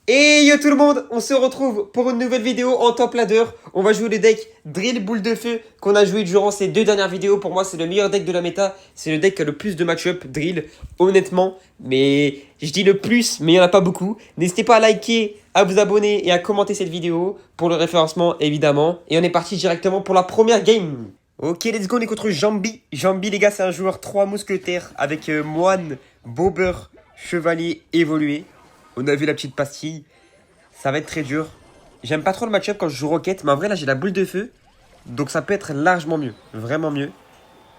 Et yo tout le monde, on se retrouve pour une nouvelle vidéo en top ladder. On va jouer le deck Drill Boule de Feu qu'on a joué durant ces deux dernières vidéos. Pour moi, c'est le meilleur deck de la méta. C'est le deck qui a le plus de match-up Drill, honnêtement. Mais je dis le plus, mais il n'y en a pas beaucoup. N'hésitez pas à liker, à vous abonner et à commenter cette vidéo pour le référencement, évidemment. Et on est parti directement pour la première game. Ok, let's go, on est contre Jambi. Jambi, les gars, c'est un joueur 3 mousquetaires avec moine, bobber, chevalier évolué. On a vu la petite pastille. Ça va être très dur. J'aime pas trop le match-up quand je joue Rocket. Mais en vrai, là, j'ai la boule de feu. Donc ça peut être largement mieux. Vraiment mieux.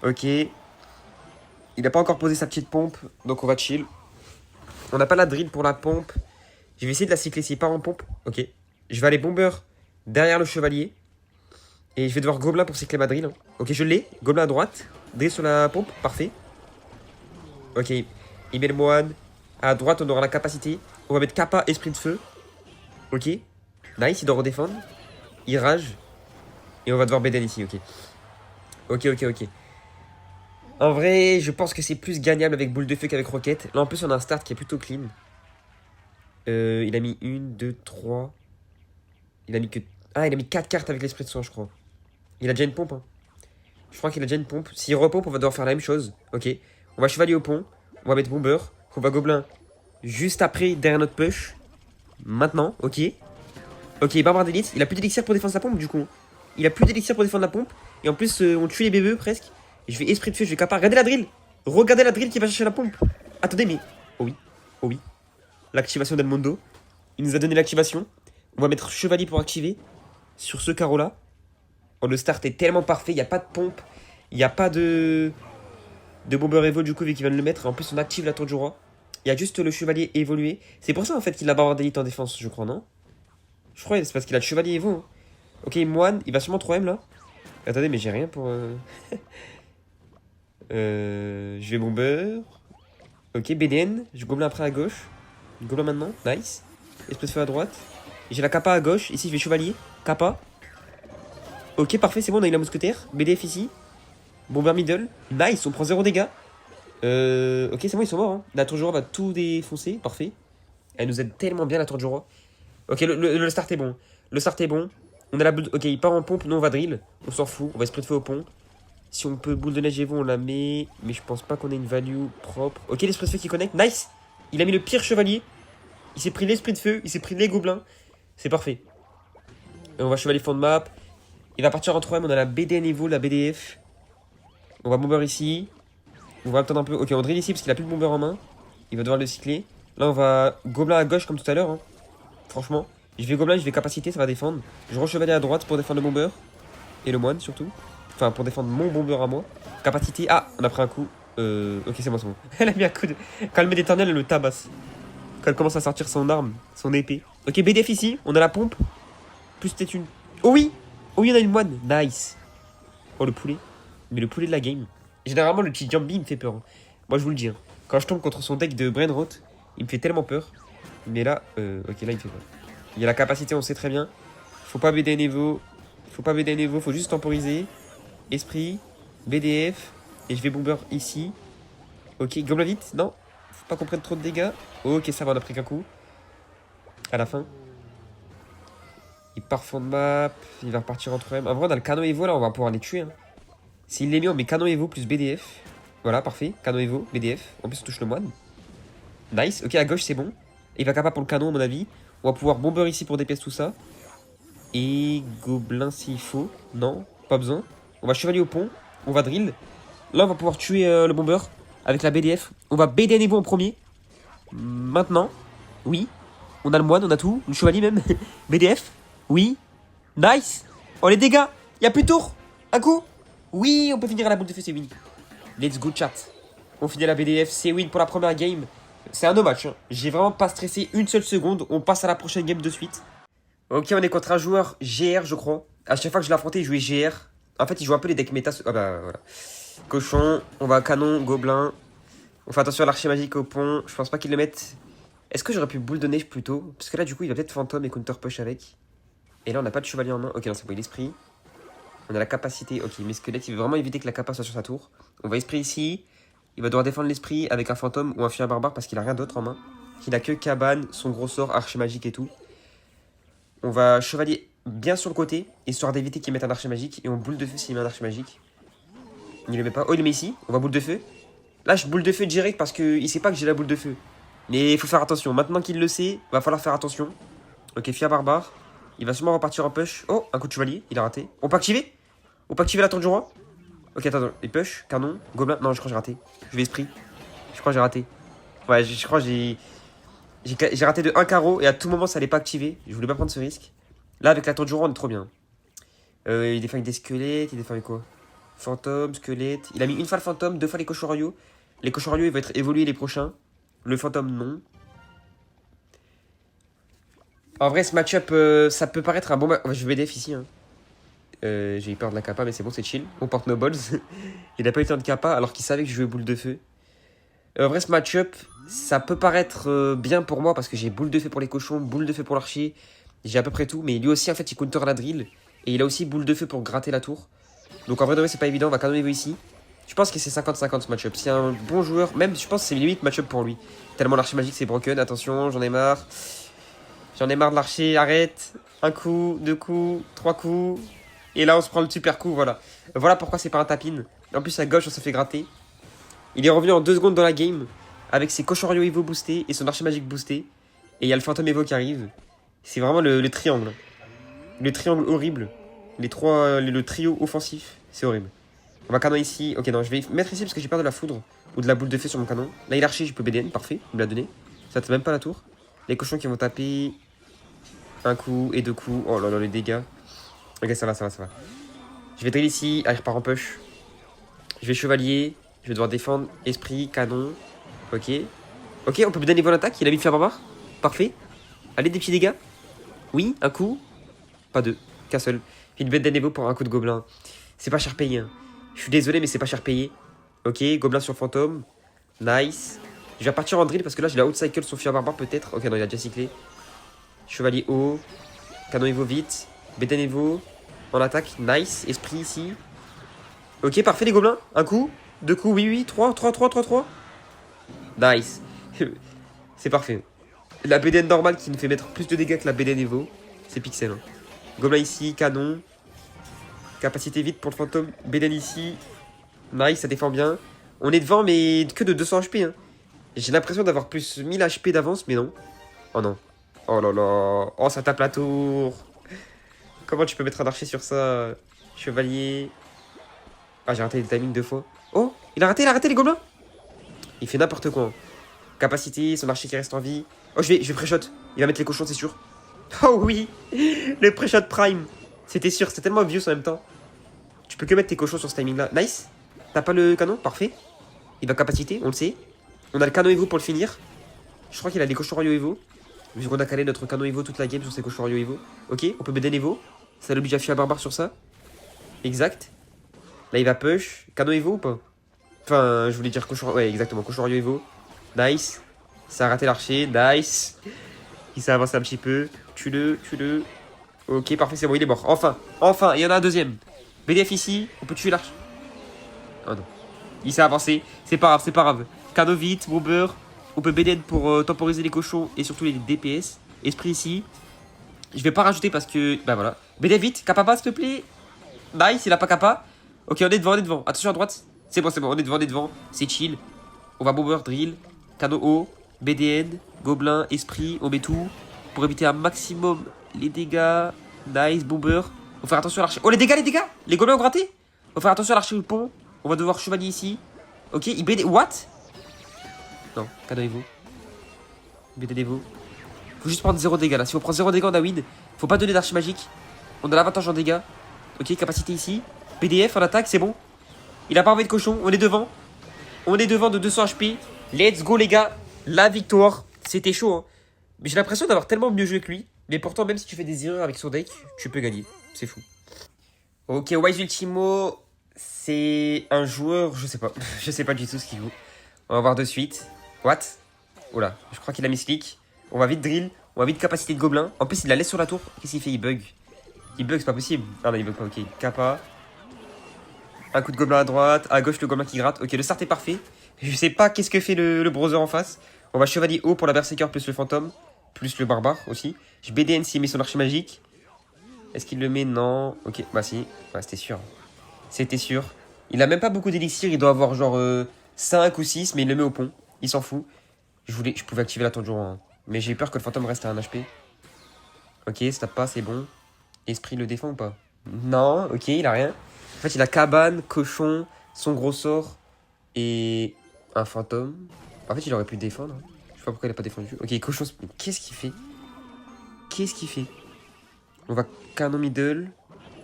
Ok. Il n'a pas encore posé sa petite pompe. Donc on va chill. On n'a pas la drill pour la pompe. Je vais essayer de la cycler s'il part en pompe. Ok. Je vais aller bomber derrière le chevalier. Et je vais devoir gobelin pour cycler ma drill. Ok, je l'ai. Gobelin à droite. Drill sur la pompe. Parfait. Ok. Il met le moine. À droite, on aura la capacité. On va mettre Kappa, esprit de feu. Ok. Nice, il doit redéfendre. Il rage. Et on va devoir BDN ici, ok. Ok. En vrai, je pense que c'est plus gagnable avec boule de feu qu'avec Rocket. Là, en plus, on a un start qui est plutôt clean. Il a mis 1, 2, 3. Il a mis que... Ah, il a mis 4 cartes avec l'esprit de sang, je crois. Il a déjà une pompe, hein. Je crois qu'il a déjà une pompe. S'il repompe, on va devoir faire la même chose. Ok. On va chevalier au pont. On va mettre bomber. On va gobelin juste après, derrière notre push. Maintenant, ok. Ok, barbare d'élite. Il a plus d'élixir pour défendre sa pompe, du coup. Il a plus d'élixir pour défendre la pompe. Et en plus, on tue les bébés presque. Et je vais esprit de feu, je vais capar. Regardez la drill. Regardez la drill qui va chercher la pompe. Attendez, mais. Oh oui. Oh oui. L'activation d'El Mondo. Il nous a donné l'activation. On va mettre chevalier pour activer. Sur ce carreau-là. Oh, le start est tellement parfait. Il n'y a pas de pompe. Il n'y a pas de bomber évo, du coup, vu qu'il vient de le mettre. En plus, on active la tour du roi. Il y a juste le chevalier évolué. C'est pour ça, en fait, qu'il a barbare d'élite en défense, je crois, non? Je crois que c'est parce qu'il a le chevalier Evo. Hein. Ok, moine, il va sûrement 3M là. Attendez, mais j'ai rien pour... je vais bomber. Ok, BDN. Je gobelin après à gauche. Gobelin maintenant. Nice. Esprit de feu à droite. J'ai la kappa à gauche. Ici, je vais chevalier. Kappa. Ok, parfait, c'est bon, on a eu la mousquetaire. BDF ici. Bomber middle. Nice, on prend 0 dégâts. Ok, c'est bon, ils sont morts. Hein. La tour du roi va tout défoncer. Parfait. Elle nous aide tellement bien, la tour du roi. Ok, le start est bon. Le start est bon. On a la boule. Ok, il part en pompe. Nous, on va drill. On s'en fout. On va esprit de feu au pont. Si on peut boule de neige et vous, on la met. Mais je pense pas qu'on ait une value propre. Ok, l'esprit de feu qui connecte. Nice. Il a mis le pire chevalier. Il s'est pris l'esprit de feu. Il s'est pris les gobelins. C'est parfait. Et on va chevalier fond de map. Il va partir en 3ème. On a la BDN Evo, la BDF. On va bomber ici. On va attendre un peu. Ok, on drill ici parce qu'il a plus de bomber en main. Il va devoir le cycler. Là, on va gobelin à gauche comme tout à l'heure. Hein. Franchement. Je vais gobelin, je vais capacité, ça va défendre. Je re-chevalier à droite pour défendre le bomber. Et le moine surtout. Enfin, pour défendre mon bomber à moi. Capacité. Ah, on a pris un coup. Ok, c'est bon, c'est bon. Elle a mis un coup de. Quand elle met d'éternel, elle le tabasse. Quand elle commence à sortir son arme, son épée. Ok, BDF ici, on a la pompe. Plus peut-être une. Oh oui! Oh oui, on a une moine. Nice. Oh, le poulet. Mais le poulet de la game. Généralement, le petit Jambi, il me fait peur. Hein. Moi, je vous le dis. Hein. Quand je tombe contre son deck de Brainrot, il me fait tellement peur. Mais là, ok, là, il fait peur. Il y a la capacité, on sait très bien. Faut pas BDN Evo. Faut juste temporiser. Esprit. BDF. Et je vais bomber ici. Ok, gobelin vite. Non. Faut pas qu'on prenne trop de dégâts. Ok, ça va, on a pris qu'un coup. À la fin. Il part fond de map. Il va repartir en 3ème. En vrai, on a le canon Evo là, on va pouvoir les tuer. Hein. S'il les met, on met canon Evo plus BDF. Voilà, parfait. Canon Evo, BDF. En plus, on touche le moine. Nice. Ok, à gauche, c'est bon. Il va capable pour le canon, à mon avis. On va pouvoir bomber ici pour DPS tout ça. Et gobelin s'il faut. Non, pas besoin. On va chevalier au pont. On va drill. Là, on va pouvoir tuer le bomber avec la BDF. On va BDN Evo en premier. Maintenant. Oui. On a le moine, on a tout. Le chevalier même. BDF. Oui. Nice. Oh, les dégâts. Il n'y a plus de tour. Un coup. Oui, on peut finir à la boule de feu, c'est win. Let's go, chat. On finit à la BDF. C'est win pour la première game. C'est un no match. Hein. J'ai vraiment pas stressé une seule seconde. On passe à la prochaine game de suite. Ok, on est contre un joueur GR, je crois. À chaque fois que je l'affrontais, il jouait GR. En fait, il joue un peu les decks méta. Ah bah voilà. Cochon, on va canon, gobelin. On fait attention à l'archer magique au pont. Je pense pas qu'il le mette. Est-ce que j'aurais pu boule de neige plutôt? Parce que là, du coup, il va peut-être fantôme et counter push avec. Et là, on n'a pas de chevalier en main. Ok, non, c'est bon, il l'esprit. On a la capacité. Ok, mais squelette, il veut vraiment éviter que la capa soit sur sa tour. On va esprit ici. Il va devoir défendre l'esprit avec un fantôme ou un fier barbare parce qu'il a rien d'autre en main. qu'il a que cabane, son gros sort, archer magique et tout. On va chevalier bien sur le côté, histoire d'éviter qu'il mette un archer magique. Et on boule de feu s'il met un archer magique. Il le met pas. Oh, il le met ici. On va boule de feu. Là, je boule de feu direct parce qu'il sait pas que j'ai la boule de feu. Mais il faut faire attention. Maintenant qu'il le sait, va falloir faire attention. Ok, Fia Barbare. Il va sûrement repartir en push. Oh, un coup de chevalier. Il a raté. On peut activer? On peut activer la tour du roi? Ok, attends. Il push. Canon. Gobelin. Non, je crois que j'ai raté. Je vais esprit. Je crois que j'ai raté. Ouais, je crois que j'ai raté de 1 carreau et à tout moment ça allait pas activer. Je voulais pas prendre ce risque. Là, avec la tour du roi, on est trop bien. Il défend avec des squelettes. Il défend avec quoi? Fantôme, squelette. Il a mis une fois le fantôme, 2 fois les cochons royaux. Les cochons royaux, ils vont être évolués les prochains. Le fantôme, non. En vrai, ce match-up, ça peut paraître un bon match. Je vais BDF ici. Hein. J'ai eu peur de la kappa, mais c'est bon, c'est chill. On porte nos balls. Il a pas eu le temps de kappa alors qu'il savait que je jouais boule de feu. En vrai, ce match-up, ça peut paraître bien pour moi parce que j'ai boule de feu pour les cochons, boule de feu pour l'archer. J'ai à peu près tout. Mais lui aussi, en fait, il counter la drill. Et il a aussi boule de feu pour gratter la tour. Donc en vrai, de vrai, c'est pas évident. On va canonner ici. Je pense que c'est 50-50 ce match-up. C'est un bon joueur. Même, je pense que c'est limite match-up pour lui. Tellement l'archer magique, c'est broken. Attention, j'en ai marre. J'en ai marre de l'archer. Arrête. Un coup, 2 coups, 3 coups. Et là, on se prend le super coup. Voilà. Voilà pourquoi c'est pas un tapin. En plus, à gauche, on se fait gratter. Il est revenu en 2 secondes dans la game. Avec ses cochons Evo boostés et son archer magique boosté. Et il y a le fantôme Evo qui arrive. C'est vraiment le triangle. Le triangle horrible. Le trio offensif. C'est horrible. On va canon ici. Ok, non, je vais mettre ici parce que j'ai peur de la foudre ou de la boule de feu sur mon canon. Là, il a archer, je peux BDN. Parfait, il me l'a donné. Ça te même pas la tour. Les cochons qui vont taper. Un coup et 2 coups. Oh là là, les dégâts. Ok, ça va. Je vais drill ici. Ah, il repart en push. Je vais chevalier. Je vais devoir défendre. Esprit, canon. Ok. Ok, on peut me donner niveau d'attaque. Il a mis de faire barbare. Parfait. Allez, des petits dégâts. Oui, un coup. Pas deux. Qu'un seul. Une bête d'Anevo pour un coup de gobelin. C'est pas cher payé. Hein. Je suis désolé, mais c'est pas cher payé. Ok, gobelin sur fantôme. Nice. Je vais repartir en drill parce que là, j'ai la outcycle sur Fia Barbare peut-être. Ok, non, il a déjà cyclé. Chevalier haut. Canon Evo vite. Bête d'Anevo. En attaque. Nice. Esprit ici. Ok, parfait, les gobelins. Un coup. 2 coups. Oui. 3. Nice. C'est parfait. La BDN normale qui nous fait mettre plus de dégâts que la BDN Evo. C'est pixel. Hein. Gobelin ici. Canon. Capacité vite pour le fantôme. BDN ici. Nice, ça défend bien. On est devant, mais que de 200 HP. Hein. J'ai l'impression d'avoir plus 1000 HP d'avance, mais non. Oh non. Oh là là. Oh, ça tape la tour. Comment tu peux mettre un archer sur ça? Chevalier. Ah, j'ai raté le timing 2 fois. Oh, il a raté les gobelins. Il fait n'importe quoi. Hein. Capacité, son archer qui reste en vie. Oh, je vais pré-shot. Il va mettre les cochons, c'est sûr. Oh oui. Le pré-shot prime. C'était sûr, c'était tellement obvious en même temps. Tu peux que mettre tes cochons sur ce timing-là. Nice. T'as pas le canon? Parfait. Il va capacité, on le sait. On a le canon Evo pour le finir. Je crois qu'il a des cochons royaux Evo. Vu qu'on a calé notre canon Evo toute la game sur ses cochons royaux Evo. Ok, on peut BD Evo. Ça l'oblige à Fia Barbare sur ça. Exact. Là, il va push. Canon Evo ou pas? Enfin, je voulais dire cochon... Ouais, exactement. Cochon royaux Evo. Nice. Ça a raté l'archer. Nice. Il s'est avancé un petit peu. Tue-le. Ok, parfait, c'est bon, il est mort. Enfin, il y en a un deuxième. BDF ici, on peut tuer l'archer. Oh non. Il s'est avancé. C'est pas grave. Cadeau vite, bomber. On peut BDN pour temporiser les cochons et surtout les DPS. Esprit ici. Je vais pas rajouter parce que... Bah voilà. BDF vite, kappa pas, s'il te plaît. Nice, il a pas kappa. Ok, on est devant. Attention à droite. C'est bon, on est devant. C'est chill. On va bomber, drill. Cadeau haut. BDN, gobelin, esprit. On met tout. Pour éviter un maximum les dégâts. Nice, bomber. Faut faire attention à l'archer. Oh, les dégâts. Les gobelins ont gratté. Faut faire attention à l'archer ou le pont. On va devoir chevalier ici. Ok, il BD. What? Non, cadeau Evo. BD Evo. Faut juste prendre 0 dégâts là. Si on prend 0 dégâts, on a win. Faut pas donner d'archer magique. On a l'avantage en dégâts. Ok, capacité ici. PDF en attaque, c'est bon. Il a pas envoyé de cochon. On est devant. De 200 HP. Let's go, les gars. La victoire. C'était chaud, hein. Mais j'ai l'impression d'avoir tellement mieux joué que lui. Mais pourtant, même si tu fais des erreurs avec son deck, tu peux gagner. C'est fou. Ok, Wise Ultimo. C'est un joueur, je sais pas. Je sais pas du tout ce qu'il joue. On va voir de suite. What? Oula, je crois qu'il a mis slick. On va vite drill. On va vite capacité de gobelin. En plus, il la laisse sur la tour. Qu'est-ce qu'il fait? Il bug. C'est pas possible. Ah non, il bug pas. Ok, kappa. Un coup de gobelin à droite. À gauche, le gobelin qui gratte. Ok, le start est parfait. Je sais pas qu'est-ce que fait le browser en face. On va chevalier haut pour la berserker plus le fantôme. Plus le barbare aussi. Je BDN s'il met son archer magique. Est-ce qu'il le met? Non. Ok, bah si. Ouais, c'était sûr. C'était sûr. Il a même pas beaucoup d'élixir. Il doit avoir genre 5 ou 6, mais il le met au pont. Il s'en fout. Je pouvais activer la tour du roi. Hein. Mais j'ai eu peur que le fantôme reste à 1 HP. Ok, ça tape pas, c'est bon. Esprit le défend ou pas? Non, ok, il a rien. En fait, il a cabane, cochon, son gros sort et un fantôme. En fait, il aurait pu défendre. Je sais pas pourquoi il a pas défendu. Ok, cochon, qu'est-ce qu'il fait? Qu'est-ce qu'il fait? On va canon middle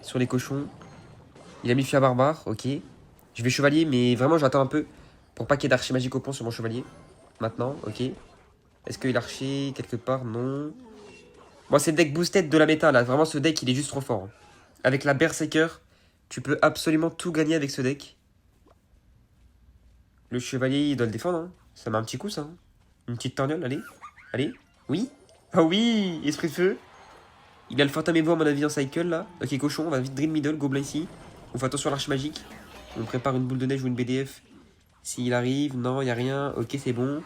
sur les cochons. Il a mis fia barbare, ok. Je vais chevalier, mais vraiment, j'attends un peu pour pas qu'il y ait d'archer magique au pont sur mon chevalier. Maintenant, ok. Est-ce qu'il a archer quelque part? Non. Bon, c'est le deck boosted de la méta, là. Vraiment, ce deck, il est juste trop fort. Hein. Avec la Berserker, tu peux absolument tout gagner avec ce deck. Le chevalier, il doit le défendre. Hein. Ça met un petit coup, ça. Hein. Une petite torgnole, allez. Allez. Oui. Ah oui. Esprit de feu. Il a le fantôme Evo, à mon avis, en cycle, là. Ok, cochon, on va vite drill middle, gobelin ici. On fait attention à l'arche magique. On prépare une boule de neige ou une BDF. S'il arrive, non, il n'y a rien. Ok, c'est bon.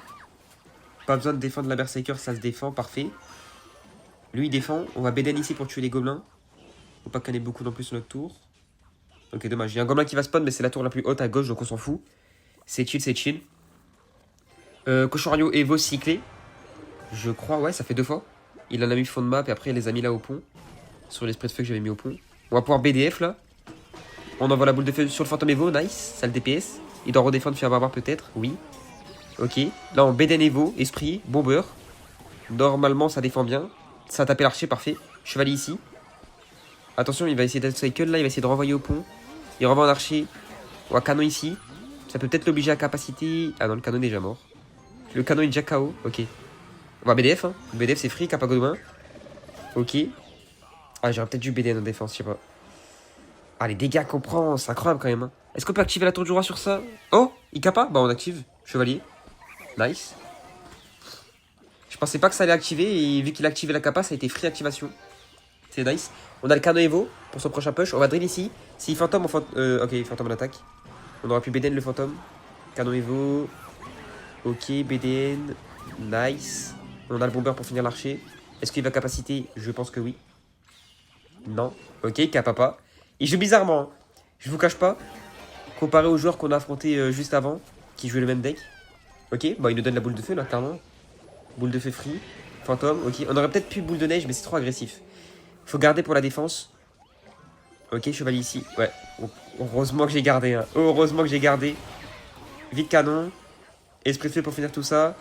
Pas besoin de défendre la Berserker, ça se défend, parfait. Lui, il défend. On va BDN ici pour tuer les gobelins. Faut pas qu'on ait beaucoup non plus sur notre tour. Ok, dommage. Il y a un gobelin qui va spawn, mais c'est la tour la plus haute à gauche, donc on s'en fout. C'est chill, c'est chill. Cochorio Evo cyclé. Je crois, ouais, ça fait 2 fois. Il en a mis fond de map et après il les a mis là au pont. Sur l'esprit de feu que j'avais mis au pont. On va pouvoir BDF là. On envoie la boule de feu sur le fantôme Evo, nice. Ça le DPS. Il doit redéfendre, faire barbare peut-être, oui. Ok. Là on BDN Evo, esprit, bomber. Normalement ça défend bien. Ça a tapé l'archer, parfait. Chevalier ici. Attention, il va essayer d'être cycle là, il va essayer de renvoyer au pont. Il renvoie un archer. On va canon ici. Ça peut peut-être l'obliger à capacité. Ah non, le canon est déjà mort. Le canon est déjà KO, ok. On va BDF, hein. BDF c'est free, Kappa Godwin. Ok. Ah, j'aurais peut-être dû BDN en défense, je sais pas. Ah, les dégâts qu'on prend, c'est incroyable quand même. Hein. Est-ce qu'on peut activer la tour du roi sur ça? Oh, il Kappa? Bah, on active. Chevalier. Nice. Je pensais pas que ça allait activer et vu qu'il a activé la Kappa, ça a été free activation. C'est nice. On a le canon Evo pour son prochain push. On va drill ici. Si fantôme, ok, fantôme en attaque. On aura pu BDN le fantôme. Canon Evo. Ok, BDN. Nice. On a le bomber pour finir l'archer. Est-ce qu'il va capacité? Je pense que oui. Non. Ok, Kappa pas. Il joue bizarrement. Hein. Je vous cache pas. Comparé aux joueurs qu'on a affrontés juste avant, qui jouaient le même deck. Ok, bah il nous donne la boule de feu là, clairement. Boule de feu free. Fantôme, ok. On aurait peut-être pu boule de neige, mais c'est trop agressif. Faut garder pour la défense. Ok, chevalier ici. Ouais. Heureusement que j'ai gardé. Hein. Heureusement que j'ai gardé. Vite canon. Esprit de feu pour finir tout ça.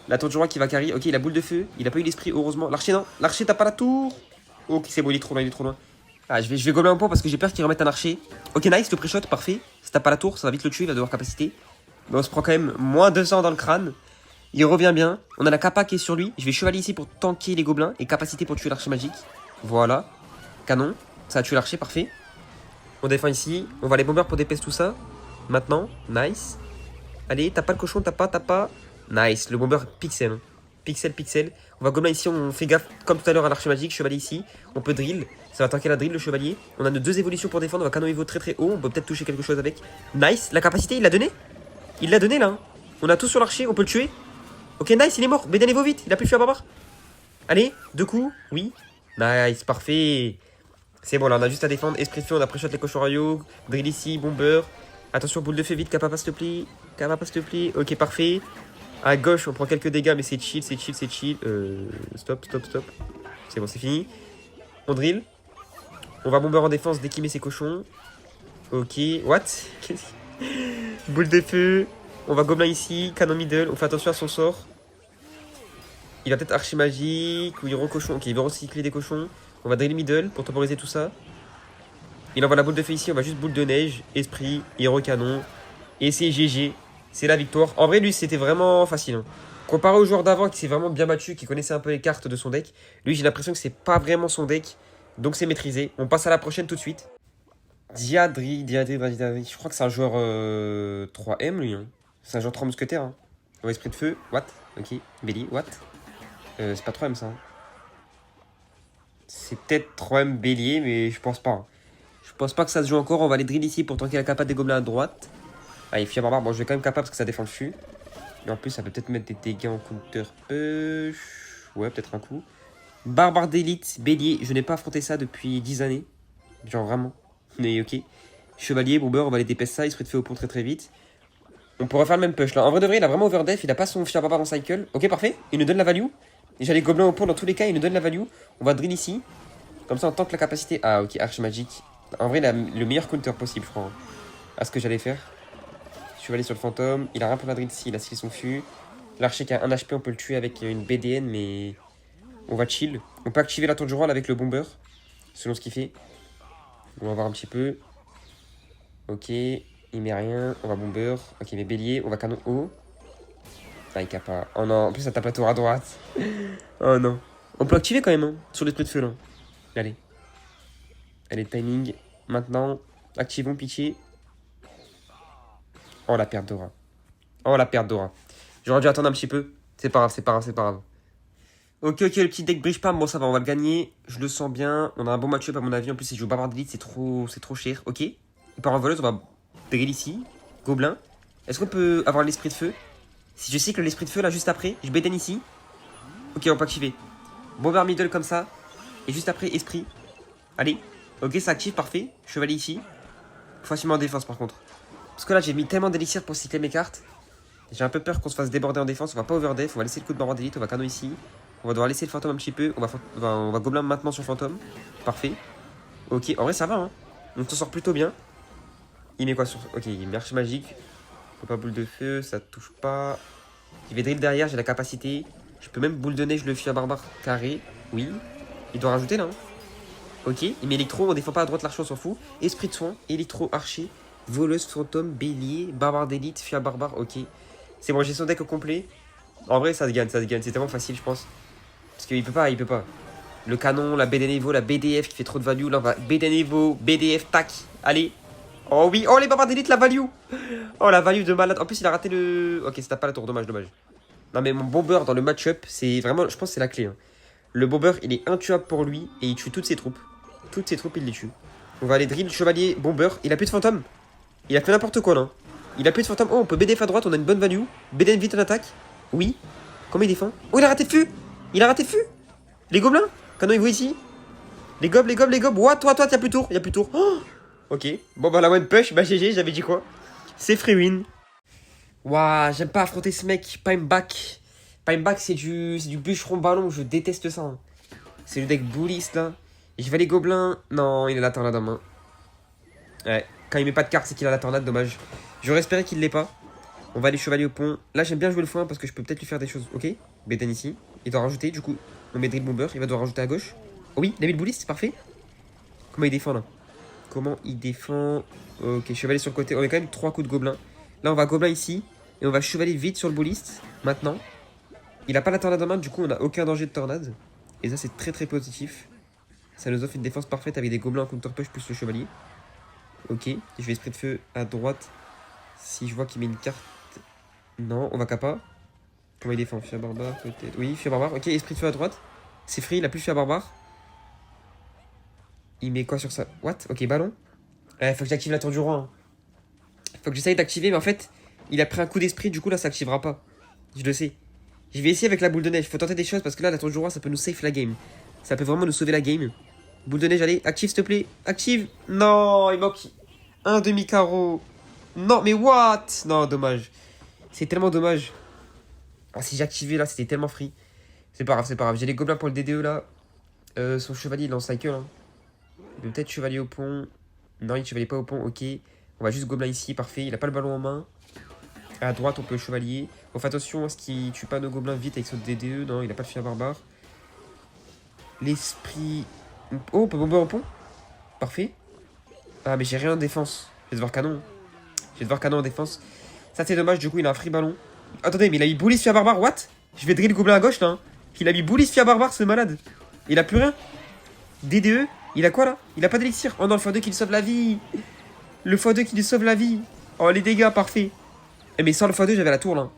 La tour du roi qui va carry. Ok, il a boule de feu. Il a pas eu l'esprit, heureusement. L'archer, non. L'archer, t'as pas la tour. Ok, c'est bon, il est trop loin, il est trop loin. Ah, je vais gobelin un point parce que j'ai peur qu'il remette un archer. Ok, nice, le pré-shot, parfait. Si t'as pas la tour, ça va vite le tuer, il va devoir capacité. Mais on se prend quand même moins 200 dans le crâne. Il revient bien. On a la capa qui est sur lui. Je vais chevalier ici pour tanker les gobelins. Et capacité pour tuer l'archer magique. Voilà. Canon. Ça a tué l'archer, parfait. On défend ici. On va les bombers pour dépêcher tout ça. Maintenant. Nice. Allez, t'as pas le cochon, t'as pas. Nice. Le bomber pixel. Hein. Pixel. On va gobelin ici, on fait gaffe comme tout à l'heure à l'archer magique. Chevalier ici. On peut drill. Ça va tanker la drill, le chevalier. On a nos 2 évolutions pour défendre. On va canon Evo très haut. On peut peut-être toucher quelque chose avec. Nice. La capacité, il l'a donné. Il l'a donné là. Hein. On a tout sur l'archer, on peut le tuer. Ok, nice, il est mort. BDN Evo vite. Il a plus fait à barbare. Allez, 2 coups. Oui. Nice, parfait. C'est bon, là, on a juste à défendre. Esprit de feu, on a pré-shot les cochons royaux. Drill ici, bomber. Attention, boule de feu vite. Kappa, s'il te plaît. Ok, parfait. À gauche, on prend quelques dégâts, mais c'est chill. Stop. C'est bon, c'est fini. On drill. On va bomber en défense dès qu'il met ses cochons. Ok, what? Boule de feu. On va gobelin ici, canon middle. On fait attention à son sort. Il va peut-être archer magique ou hero cochon. Ok, il va recycler des cochons. On va drill middle pour temporiser tout ça. Il envoie la boule de feu ici. On va juste boule de neige, esprit, hero canon. Et c'est GG. C'est la victoire. En vrai, lui, c'était vraiment facile. Hein. Comparé au joueur d'avant qui s'est vraiment bien battu, qui connaissait un peu les cartes de son deck, lui, j'ai l'impression que c'est pas vraiment son deck. Donc c'est maîtrisé. On passe à la prochaine tout de suite. Diadri. Je crois que c'est un joueur 3M, lui. Hein. C'est un joueur 3 mousquetaires. Hein. Ouais, esprit de feu. What? Ok. Belly. What? C'est pas 3M, ça. Hein. C'est peut-être 3M bélier, mais je pense pas. Hein. Je pense pas que ça se joue encore. On va aller drill ici pour tanker la capa des gobelins à droite. Allez, fier barbare. Bon, je vais quand même capa parce que ça défend le fût. Et en plus, ça peut peut-être mettre des dégâts en counter push. Ouais, peut-être un coup. Barbare d'élite, bélier. Je n'ai pas affronté ça depuis 10 années. Genre vraiment. Mais ok. Chevalier, bomber, on va les dépêcher ça. Esprit de feu au pont très très vite. On pourrait faire le même push là. En vrai de vrai, il a vraiment overdef. Il a pas son fier barbare en cycle. Ok, parfait. Il nous donne la value. Déjà, les gobelins au pont, dans tous les cas, il nous donne la value. On va drill ici. Comme ça, on tente la capacité. Ah, ok, arche magique. En vrai, il a le meilleur counter possible, je crois. À ce que j'allais faire. Chevalier sur le fantôme. Il a rien pour la drill ici. Il a skillé son fût. L'archer qui a 1 HP, on peut le tuer avec une BDN, mais on va chill. On peut activer la tour du roi avec le bomber, selon ce qu'il fait. On va voir un petit peu. Ok, il met rien. On va bomber. Ok, mais bélier, on va canon haut. Ah, il pas. Oh non, en plus ça tape la tour à droite. Oh non. On peut activer quand même, hein, sur l'esprit de feu là. Allez. Allez, timing. Maintenant, activons, pitié. Oh la perte d'aura. Oh la perte d'aura. J'aurais dû attendre un petit peu. C'est pas grave, c'est pas grave, c'est pas grave. Ok, ok, le petit deck bridge pas. Bon, ça va, on va le gagner. Je le sens bien. On a un bon match-up à mon avis. En plus, il joue barbare d'élite, c'est trop cher. Ok. Il part en voleuse, on va drill ici. Gobelin. Est-ce qu'on peut avoir l'esprit de feu? Si je sais que l'esprit de feu là, juste après, je bédaine ici. Ok, on peut activer. Bomber middle comme ça. Et juste après, esprit. Allez. Ok, ça active, parfait. Chevalier ici. Facilement en défense par contre. Parce que là, j'ai mis tellement d'élixir pour cycler mes cartes. J'ai un peu peur qu'on se fasse déborder en défense. On va pas overdef. On va laisser le coup de barbare d'élite. On va canon ici. On va devoir laisser le fantôme un petit peu. On va gobelin maintenant sur fantôme. Parfait. Ok, en vrai, ça va. Hein. On s'en sort plutôt bien. Il met quoi sur. Ok, il met arche magique. Faut pas boule de feu. Ça touche pas. Il va drill derrière. J'ai la capacité. Je peux même boule de neige le fier barbare carré. Oui. Il doit rajouter là. Hein. Ok, il met électro. On défend pas à droite l'archer, on s'en fout. Esprit de soin. Électro, archer. Voleuse, fantôme, bélier. Barbare d'élite. Fier barbare. Ok. C'est bon, j'ai son deck au complet. En vrai, ça se gagne, ça se gagne. C'est tellement facile, je pense. Parce qu'il peut pas, il peut pas. Le canon, la BD Evo, la BDF qui fait trop de value. Là, on va BD Evo, BDF, tac. Allez. Oh oui, oh les barbares d'élite, la value. Oh la value de malade. En plus, il a raté le. Ok, ça tape pas la tour, dommage, dommage. Non, mais mon bomber dans le match-up, c'est vraiment. Je pense que c'est la clé. Hein. Le bomber, il est intuable pour lui et il tue toutes ses troupes. Toutes ses troupes, il les tue. On va aller drill, chevalier, bomber. Il a plus de fantôme. Il a fait n'importe quoi là. Il a plus de fantôme. Oh, on peut BDF à droite, on a une bonne value. BDF vite en attaque. Oui. Comment il défend? Oh, il a raté de fût. Il a raté de fût. Les gobelins. Canon, il voit ici. Les gobes, les gobes, les gobes. What, toi, y'a plus de tour. Y'a plus de tour. Oh, ok. Bon, bah, la one push. Bah, GG, j'avais dit quoi? C'est free win. Waouh, j'aime pas affronter ce mec. Pimeback. Pimeback, c'est du bûcheron ballon. Je déteste ça. Hein. C'est le deck bulliste là. Et je vais les gobelins. Non, il a la tornade en main. Ouais. Quand il met pas de carte, c'est qu'il a la tornade, dommage. J'aurais espéré qu'il l'ait pas. On va aller chevalier au pont. Là, j'aime bien jouer le foin parce que je peux peut-être lui faire des choses. Ok. Béden ici. Il doit rajouter, du coup. On met drill bomber. Il va devoir rajouter à gauche. Oh oui, il a mis le bouliste, c'est parfait. Comment il défend là? Comment il défend? Ok, chevalier sur le côté. On met quand même 3 coups de gobelin. Là, on va gobelin ici. Et on va chevalier vite sur le bouliste. Maintenant. Il a pas la tornade en main, du coup, on a aucun danger de tornade. Et ça, c'est très très positif. Ça nous offre une défense parfaite avec des gobelins en counter push plus le chevalier. Ok, je vais esprit de feu à droite. Si je vois qu'il met une carte. Non, on va capa. Comment il défend? Fier barbare peut-être. Oui, fier barbare. Ok, esprit de feu à droite. C'est free, il a plus fier barbare. Il met quoi sur ça? What? Ok, ballon. Faut que j'active la tour du roi. Hein. Faut que j'essaye d'activer, mais en fait, il a pris un coup d'esprit, du coup là ça activera pas. Je le sais. Je vais essayer avec la boule de neige. Faut tenter des choses parce que là, la tour du roi, ça peut nous save la game. Ça peut vraiment nous sauver la game. Boule de neige, allez, active s'il te plaît. Active. Non, il manque un demi-carreau. Non, mais what? Non, dommage. C'est tellement dommage. Ah, si j'activais là, c'était tellement free. C'est pas grave, c'est pas grave. J'ai les gobelins pour le DDE là. Son chevalier, il est en cycle. Hein. Il peut peut-être chevalier au pont. Non, il chevalier pas au pont, ok. On va juste gobelin ici, parfait. Il a pas le ballon en main. À droite, on peut le chevalier. On fait attention à ce qu'il tue pas nos gobelins vite avec son DDE. Non, il a pas le fier barbare. L'esprit. Oh, on peut bomber au pont. Parfait. Ah, mais j'ai rien en défense. Je vais devoir canon. Je vais devoir canon en défense. Ça, c'est dommage, du coup, il a un free ballon. Attendez, mais il a mis Boulis Fia Barbare, what? Je vais drill le gobelin à gauche là. Hein. Il a mis Boulis Fia Barbare, ce malade. Il a plus rien. DDE, il a quoi là? Il a pas d'élixir. Oh non, le x2 qui lui sauve la vie. Le x2 qui lui sauve la vie. Oh, les dégâts, parfait. Eh, mais sans le x2, j'avais la tour là.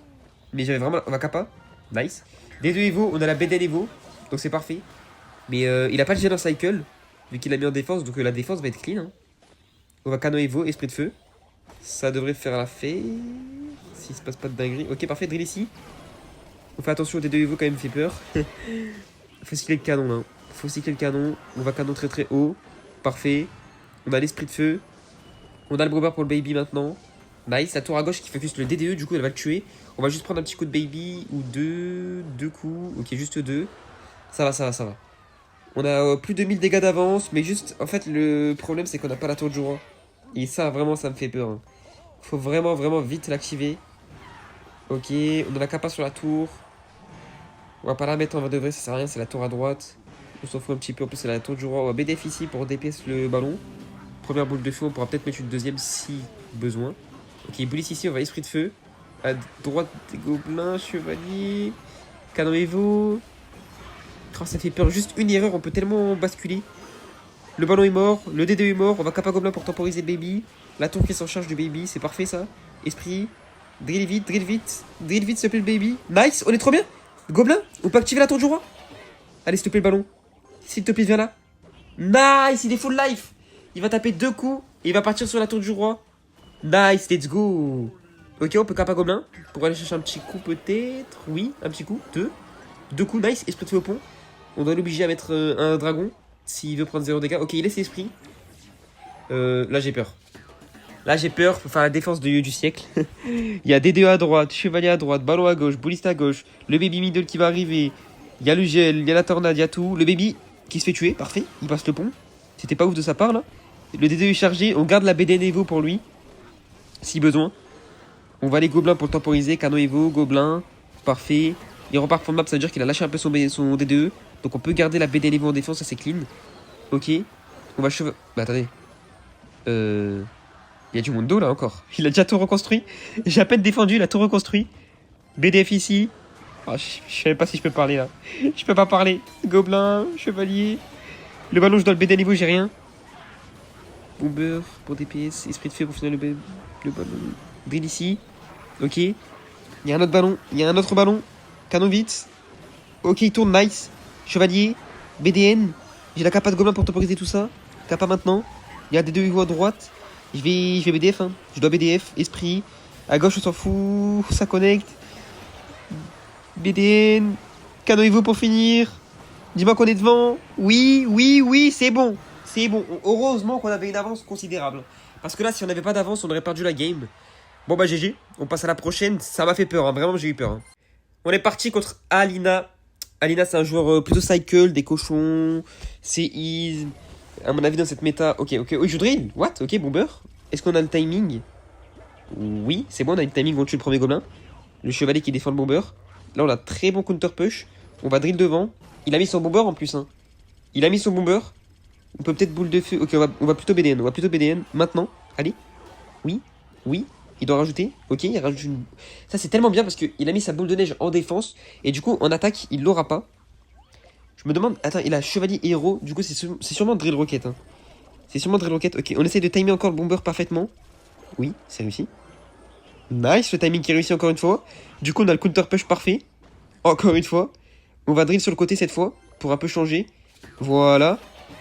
Mais j'avais vraiment. On va capa. Nice. D2 Evo, on a la BDL Evo. Donc c'est parfait. Mais il a pas de jet dans cycle. Vu qu'il a mis en défense, donc la défense va être clean. Hein. On va canon Evo, esprit de feu. Ça devrait faire la fée. s'il se passe pas de dinguerie. Ok, parfait, drill ici. On fait attention, des deux Evo quand même fait peur. Faut cycler le canon là. Faut cycler le canon. On va canon très très haut. Parfait. On a l'esprit de feu. On a le bomber pour le baby maintenant. Nice, la tour à gauche qui focus le DDE, du coup elle va le tuer. On va juste prendre un petit coup de baby ou deux coups. Ok, juste deux. Ça va, ça va, ça va. On a plus de 1000 dégâts d'avance, mais juste, en fait, le problème c'est qu'on n'a pas la tour de joie. Et ça, vraiment, ça me fait peur. Hein. Faut vraiment, vraiment vite l'activer. Ok, on a la capa sur la tour. On va pas la mettre en vrai de vrai, ça sert à rien, c'est la tour à droite. On s'en fout un petit peu, en plus c'est la tour du roi. On va BDF ici pour DPS le ballon. Première boule de feu, on pourra peut-être mettre une deuxième si besoin. Ok, bullis ici, on va esprit de feu. À droite des gobelins, chevalier. Canon Evo. Oh, ça fait peur, juste une erreur, on peut tellement basculer. Le ballon est mort, le DD est mort, on va capa gobelin pour temporiser le baby. La tour qui s'en charge du baby, c'est parfait ça. Esprit. Drill vite, drill vite. Drill vite, s'il te plaît, le baby. Nice, on est trop bien. Gobelin, on peut activer la tour du roi. Allez, s'il te plaît, le ballon. S'il te plaît, viens là. Nice, il est full life. Il va taper deux coups et il va partir sur la tour du roi. Nice, let's go. Ok, on peut capa gobelin pour aller chercher un petit coup peut-être. Oui, un petit coup. Deux coups, nice. Esprit de feu au pont. On doit l'obliger à mettre un dragon s'il veut prendre 0 dégâts. Ok, il laisse l'esprit. Là, j'ai peur. Là, j'ai peur. Faut faire la défense du siècle. Il y a DDE à droite, chevalier à droite, ballon à gauche, bouliste à gauche, le baby middle qui va arriver. Il y a le gel, il y a la tornade, il y a tout. Le baby qui se fait tuer, parfait. Il passe le pont. C'était pas ouf de sa part là. Le DDE est chargé. On garde la BD Evo pour lui. Si besoin. On va les gobelins pour le temporiser. Canon Evo, gobelin. Parfait. Il repart pour le map, ça veut dire qu'il a lâché un peu son DDE. Donc on peut garder la BD Evo en défense, ça c'est clean. Ok. On va chevalier. Bah attendez. Il y a du Mundo là encore. Il a déjà tout reconstruit. J'ai à peine défendu, il a tout reconstruit. BDF ici. Oh, je sais pas si je peux parler là. Je peux pas parler. Gobelin, chevalier. Le ballon, je dois le BD niveau, j'ai rien. Bomber pour DPS. Esprit de feu pour finir le ballon. Drill ici. Ok. Il y a un autre ballon. Il y a un autre ballon. Canon vite. Ok, il tourne, nice. Chevalier. BDN. J'ai la capa de gobelin pour temporiser tout ça. Capa maintenant. Il y a des deux Hugo à droite. Je vais BDF, hein. Je dois BDF, esprit. À gauche, on s'en fout. Ça connecte. BDN. Canon Evo pour finir. Dis-moi qu'on est devant. Oui, oui, oui, c'est bon. C'est bon. Heureusement qu'on avait une avance considérable. Parce que là, si on n'avait pas d'avance, on aurait perdu la game. Bon, bah, GG. On passe à la prochaine. Ça m'a fait peur, hein. Vraiment, j'ai eu peur. Hein. On est parti contre Alina. Alina, c'est un joueur plutôt cycle, des cochons. C'est easy. À mon avis, dans cette méta. Ok, ok. Oh, il joue drill. What? Ok, bomber. Est-ce qu'on a le timing? Oui, c'est bon, on a le timing. On tue le premier gobelin. Le chevalier qui défend le bomber. Là, on a très bon counter push. On va drill devant. Il a mis son bomber en plus. Hein. Il a mis son bomber. On peut peut-être boule de feu. Ok, on va plutôt BDN. On va plutôt BDN. Maintenant. Allez. Oui. Oui. Il doit rajouter. Ok, il rajoute une. Ça, c'est tellement bien parce qu'il a mis sa boule de neige en défense. Et du coup, en attaque, il l'aura pas. Je me demande. Attends, il a chevalier héros. Du coup, c'est sûrement drill rocket. Hein. C'est sûrement drill rocket. Ok, on essaie de timer encore le bomber parfaitement. Oui, c'est réussi. Nice, le timing qui est réussi encore une fois. Du coup, on a le counter push parfait. Encore une fois. On va drill sur le côté cette fois. Pour un peu changer. Voilà.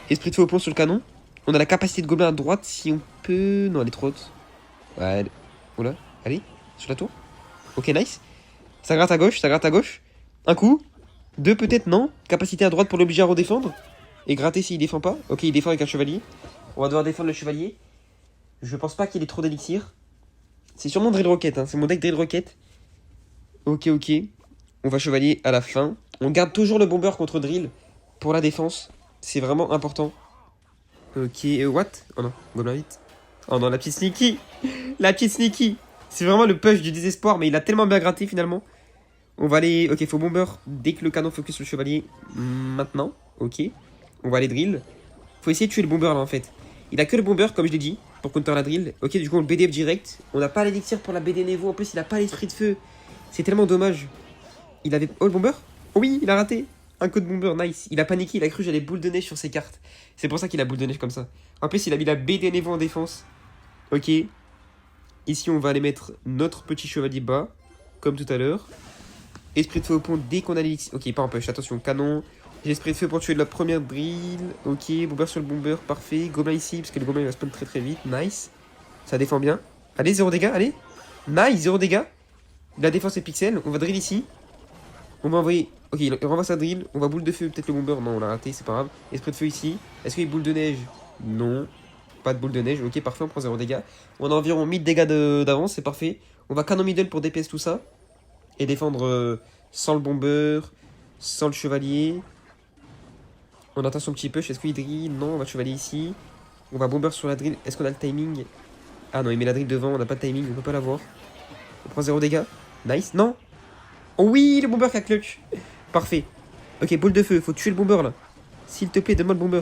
Esprit de feu au pont sur le canon. On a la capacité de gobelin à droite si on peut. Non, elle est trop haute. Ouais. Oula. Allez. Sur la tour. Ok, nice. Ça gratte à gauche, ça gratte à gauche. Un coup. Deux peut-être, non. Capacité à droite pour l'obliger à redéfendre. Et gratter s'il défend pas. Ok, il défend avec un chevalier. On va devoir défendre le chevalier. Je pense pas qu'il ait trop d'élixir. C'est sûrement Drill Rocket, hein. C'est mon deck Drill Rocket. Ok, ok. On va chevalier à la fin. On garde toujours le bomber contre Drill pour la défense. C'est vraiment important. Ok, what? Oh non, gobelin vite. Oh non, la petite sneaky. La petite sneaky. C'est vraiment le push du désespoir, mais il a tellement bien gratté finalement. On va aller... Ok, faut bomber dès que le canon focus sur le chevalier. Maintenant, ok. On va aller drill. Faut essayer de tuer le bomber là en fait. Il a que le bomber comme je l'ai dit pour counter la drill. Ok, du coup on le BDF direct. On n'a pas l'élixir pour la BD Nevo. En plus il a pas l'esprit de feu. C'est tellement dommage. Il avait... Oh le bomber. Oh oui, il a raté. Un coup de bomber, nice. Il a paniqué, il a cru que j'allais boule de neige sur ses cartes. C'est pour ça qu'il a boule de neige comme ça. En plus il a mis la BD Nevo en défense. Ok. Ici on va aller mettre notre petit chevalier bas. Comme tout à l'heure. Esprit de feu au pont dès qu'on a l'élixir. Ok, pas en push, attention, canon. J'ai esprit de feu pour tuer de la première drill. Ok, bomber sur le bomber, parfait. Gobelin ici, parce que le gobelin il va spawn très très vite. Nice. Ça défend bien. Allez, 0 dégâts, allez. Nice, 0 dégâts. La défense est pixel. On va drill ici. On va envoyer. Ok, il renvoie sa drill. On va boule de feu. Peut-être le bomber. Non, on l'a raté. C'est pas grave. Esprit de feu ici. Est-ce qu'il y a boule de neige? Non. Pas de boule de neige. Ok, parfait. On prend 0 dégâts. On a environ 1000 dégâts d'avance. C'est parfait. On va canon middle pour DPS tout ça. Et défendre sans le bomber. Sans le chevalier. On attend son petit push. Est-ce qu'il drill? Non, on va chevalier ici. On va bomber sur la drill. Est-ce qu'on a le timing? Ah non, il met la drill devant. On n'a pas de timing. On peut pas l'avoir. On prend 0 dégâts. Nice. Non. Oh oui, le bomber qui a clutch. Parfait. Ok, boule de feu. Faut tuer le bomber là. S'il te plaît, donne-moi le bomber.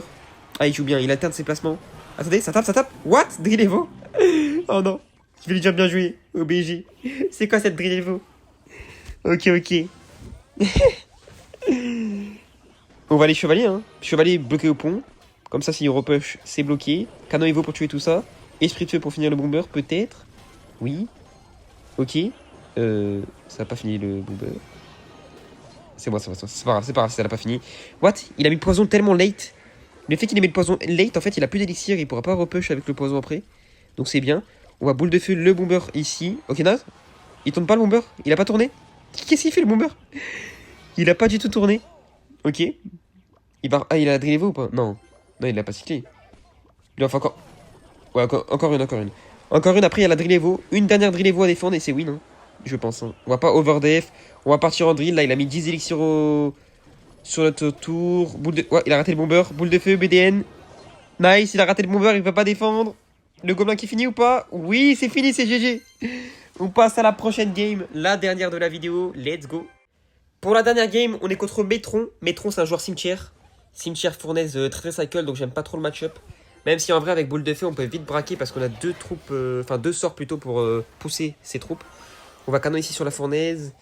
Ah, il joue bien. Il alterne ses placements. Attendez, ça tape, ça tape. What? Drill Evo. Oh non. Je vais lui dire bien joué au BG. C'est quoi cette drill Evo? Ok, ok. On va aller chevalier, hein. Chevalier bloqué au pont. Comme ça, s'il repush, c'est bloqué. Canon Evo pour tuer tout ça. Esprit de feu pour finir le bomber, peut-être. Oui. Ok. Ça n'a pas fini le bomber. C'est bon, c'est pas grave, ça n'a pas fini. What? Il a mis le poison tellement late. Le fait qu'il ait mis le poison late, en fait, il a plus d'élixir. Il pourra pas repush avec le poison après. Donc c'est bien. On va boule de feu le bomber ici. Ok, Naz? Il tourne pas le bomber? Il a pas tourné? Qu'est-ce qu'il fait le bomber? Il a pas du tout tourné. Ok. Ah, il a drill Evo ou pas? Non. Non, il l'a pas cyclé. Il en fait encore. Ouais, encore une. Encore une, après il y a la drill Evo. Une dernière drill Evo à défendre et c'est win, hein. Je pense. Hein. On va pas overdef. On va partir en drill. Là, il a mis 10 élixirs sur notre tour. Ouais, il a raté le bomber. Boule de feu, BDN. Nice, il a raté le bomber, il va pas défendre. Le gobelin qui finit ou pas? Oui, c'est fini, c'est GG. On passe à la prochaine game. La dernière de la vidéo. Let's go. Pour la dernière game, on est contre Metron. Metron, c'est un joueur cimetière. Cimetière fournaise très cycle, donc j'aime pas trop le match-up. Même si en vrai, avec boule de feu, on peut vite braquer parce qu'on a deux troupes, enfin deux sorts plutôt pour pousser ces troupes. On va canon ici sur la fournaise.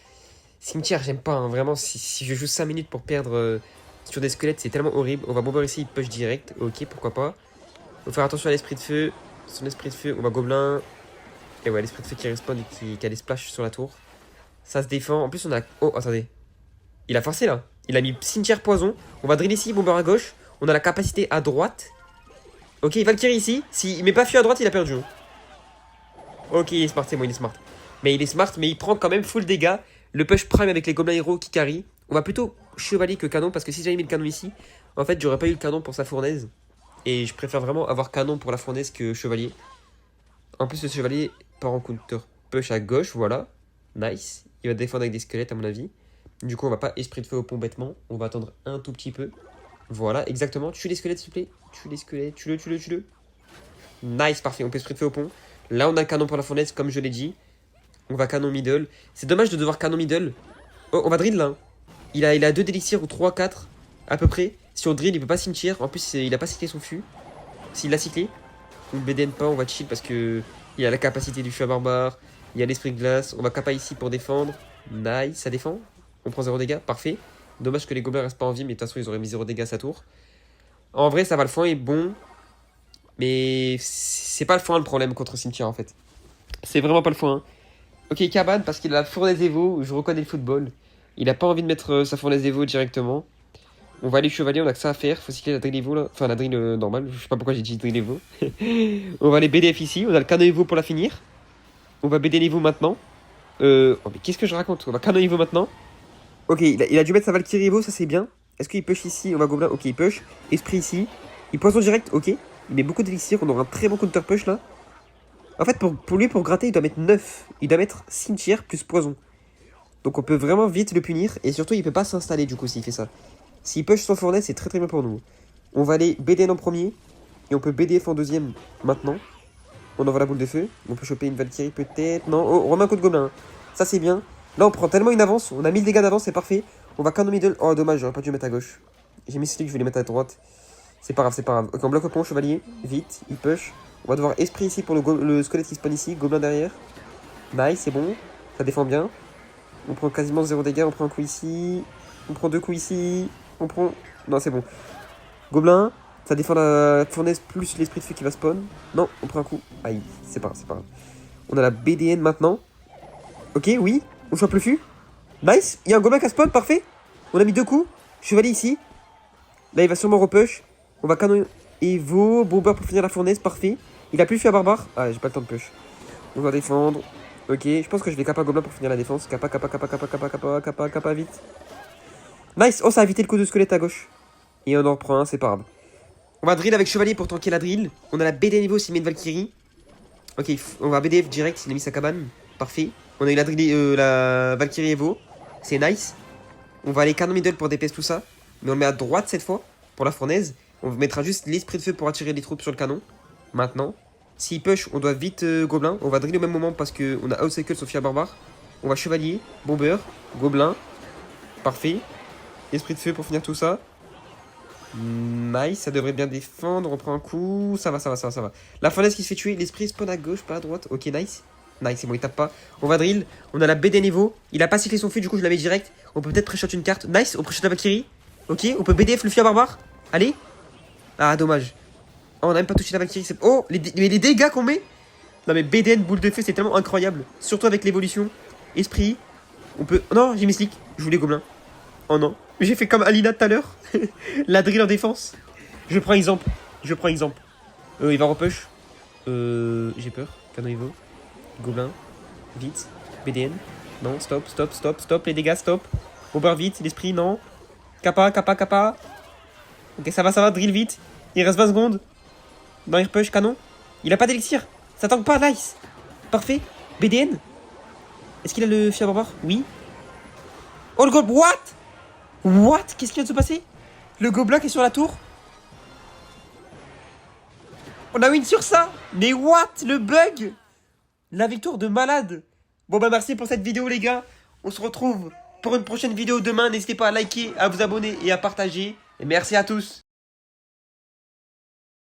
Cimetière, j'aime pas, hein. Vraiment, si je joue 5 minutes pour perdre sur des squelettes, c'est tellement horrible. On va bomber ici, push direct. Ok, pourquoi pas. On va faire attention à l'esprit de feu. Son esprit de feu, on va gobelin. Et ouais, l'esprit de feu qui respawn et qui a des splash sur la tour. Ça se défend. En plus, on a. Oh, attendez. Il a forcé là. Il a mis cimetière poison. On va drill ici, bomber à gauche. On a la capacité à droite. Ok, il va le tirer ici. S'il met pas feu à droite, il a perdu. Ok, il est smart, c'est bon, il est smart. Mais il est smart, mais il prend quand même full dégâts. Le push prime avec les gobelins héros qui carry. On va plutôt chevalier que canon parce que si j'avais mis le canon ici, en fait, j'aurais pas eu le canon pour sa fournaise. Et je préfère vraiment avoir canon pour la fournaise que chevalier. En plus, le chevalier part en counter push à gauche, voilà. Nice. Il va défendre avec des squelettes, à mon avis. Du coup, on va pas esprit de feu au pont bêtement. On va attendre un tout petit peu. Voilà, exactement. Tue les squelettes, s'il te plaît. Tue les squelettes. Tue-le. Nice, parfait. On peut esprit de feu au pont. Là, on a le canon pour la fournaise, comme je l'ai dit. On va canon middle. C'est dommage de devoir canon middle. Oh, on va drill là. Il a 2 d'élixir ou 3, 4 à peu près. Si on drill, il peut pas cimetière. En plus, il a pas cyclé son fût. S'il l'a cyclé, on BDN pas, on va chill parce que il y a la capacité du feu à barbare. Il y a l'esprit de glace. On va capa ici pour défendre. Nice, ça défend. On prend 0 dégâts, parfait. Dommage que les gobelins restent pas en vie, mais de toute façon, ils auraient mis 0 dégâts à sa tour. En vrai, ça va, le foin est bon. Mais c'est pas le foin le problème contre cimetière en fait. C'est vraiment pas le foin. Ok, cabane parce qu'il a la fournaise Evo. Je reconnais le football. Il a pas envie de mettre sa fournaise Evo directement. On va aller chevalier, on a que ça à faire. Faut cycler la drill Evo là. Enfin, la drill normale. Je sais pas pourquoi j'ai dit drill Evo. On va aller BDF ici. On a le canon Evo pour la finir. On va BD Evo maintenant. Oh, mais qu'est-ce que je raconte? On va canon Evo maintenant. Ok, il a dû mettre sa Valkyrie Evo, ça c'est bien. Est-ce qu'il push ici? On va gobelin. Ok, il push. Esprit ici. Il poison direct. Ok. Il met beaucoup d'élixir. On aura un très bon counter push là. En fait, pour lui, pour gratter, il doit mettre 9. Il doit mettre cimetière plus poison. Donc on peut vraiment vite le punir. Et surtout, il peut pas s'installer du coup s'il fait ça. S'il push son fournaise, c'est très très bien pour nous. On va aller BDN en premier. Et on peut BDF en deuxième maintenant. On envoie la boule de feu. On peut choper une Valkyrie peut-être. Non, oh, on remet un coup de gobelin. Ça c'est bien. Là, on prend tellement une avance. On a 1000 dégâts d'avance, c'est parfait. On va canon middle. Oh, dommage, j'aurais pas dû mettre à gauche. J'ai mis celui que je vais les mettre à droite. C'est pas grave, c'est pas grave. Ok, on bloque au pont, chevalier. Vite, il push. On va devoir esprit ici pour le squelette qui spawn ici. Gobelin derrière. Nice, c'est bon. Ça défend bien. On prend quasiment 0 dégâts. On prend un coup ici. On prend 2 coups ici. On prend. Non, c'est bon. Gobelin. Ça défend la fournaise plus l'esprit de feu qui va spawn. Non, on prend un coup. Aïe, c'est pas grave, c'est pas grave. On a la BDN maintenant. Ok, oui. On chope le fût. Nice. Il y a un gobelin qui a spawn, parfait. On a mis 2 coups. Chevalier ici. Là, il va sûrement repush. On va canon Evo. Bomber pour finir la fournaise, parfait. Il a plus le fût à barbare. Ah, j'ai pas le temps de push. On va défendre. Ok, je pense que je vais kappa gobelin pour finir la défense. Kappa, kappa, kappa, kappa, kappa, kappa, kappa, kappa, vite. Nice. Oh, ça a évité le coup de squelette à gauche. Et on en reprend un, c'est pas grave. On va drill avec chevalier pour tanker la drill. On a la BD niveau s'il met une Valkyrie. Ok, on va BDF direct s'il a mis sa cabane. Parfait. On a eu la, drill, la Valkyrie Evo. C'est nice. On va aller canon middle pour DPS tout ça. Mais on le met à droite cette fois. Pour la fournaise. On mettra juste l'esprit de feu pour attirer les troupes sur le canon. Maintenant. S'il push, on doit vite gobelin. On va drill au même moment parce qu'on a outcycle Sophia Barbare. On va chevalier, bomber, gobelin. Parfait. Esprit de feu pour finir tout ça. Nice, ça devrait bien défendre. On prend un coup. Ça va, ça va, ça va, ça va. La fournaise qui se fait tuer. L'esprit spawn à gauche, pas à droite. Ok, nice. Nice, c'est bon, il tape pas. On va drill. On a la BD niveau. Il a pas cyclé son feu, du coup, je la mets direct. On peut peut-être pré-shot une carte. Nice, on pré-shot la Valkyrie. Ok, on peut BDF le Fia Barbare. Allez. Ah, dommage. Oh, on a même pas touché la Valkyrie. Oh, mais les dégâts qu'on met. Non, mais BDN, boule de feu, c'est tellement incroyable. Surtout avec l'évolution. Esprit. On peut. Oh, non, j'ai mis slick. Je voulais gobelin. Oh non. J'ai fait comme Alina tout à l'heure. La drill en défense. Je prends exemple. Je prends exemple. Il va repush. J'ai peur. Canon Evo. Gobelin. Vite. BDN. Non, stop, stop, stop, stop. Les dégâts, stop. Bomber vite. L'esprit, non. Kappa, kappa, kappa. Ok, ça va, drill vite. Il reste 20 secondes. Non, il repush, canon. Il a pas d'élixir. Ça tank pas, nice. Parfait. BDN. Est-ce qu'il a le Fia Barbare? Oui. Oh le gob. What? What? Qu'est-ce qui vient de se passer? Le gobelin qui est sur la tour. On a win sur ça. Mais what? Le bug. La victoire de malade. Bon bah merci pour cette vidéo les gars. On se retrouve pour une prochaine vidéo demain. N'hésitez pas à liker, à vous abonner et à partager. Et merci à tous.